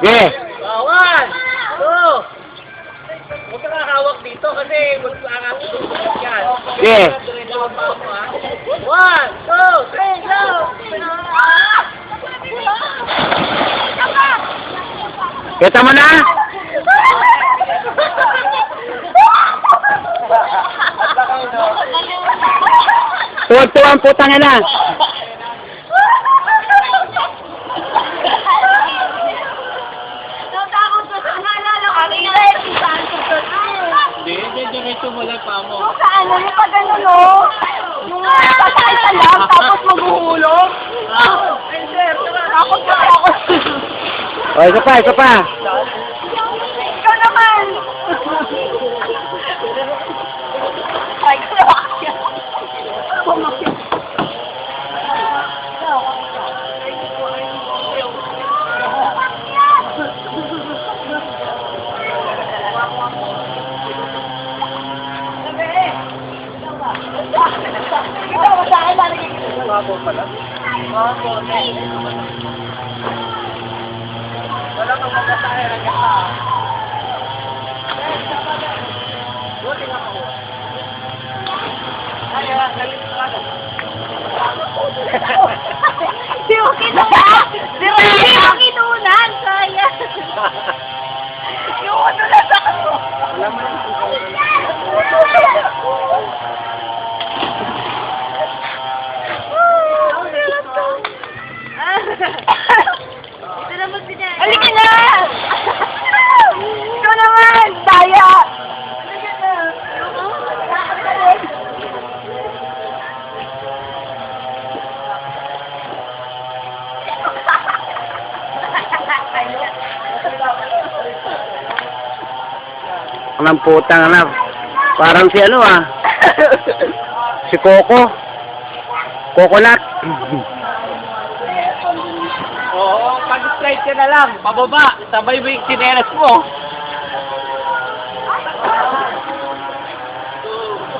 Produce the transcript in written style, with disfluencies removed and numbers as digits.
Yeah. One, two. Huwag ka kakawak dito kasi mag-aangat yan. Yeah. One, two, three, go! Kita mo na? Tuwag-tuwag ang putang ina. Hindi, diretso mo lang pa mo. Yung sa ano, yung pag ano, no? Yung sasakay ka lang, tapos maghuhulog. Ay, sir, takot na ako. O, isa pa, isa pa. Ikaw naman. Ay, ikaw sa akin, lalagay ko. Bago pala. Bago. Wala kang magkasaya ng gata. Buti nga ako. Ay, galit ka na. Di mo kinunan! Di mo kinunan! Sayang! Yung ano na sa ako! Alam mo yung Ito na magbinay. Halika na! Ikaw naman! Daya! Halika na! Ang putang anak. Parang si ano ah. Si Coco. Coconut. Oo, pag-slide ka na lang, pababa, sabay mo yung kineras mo.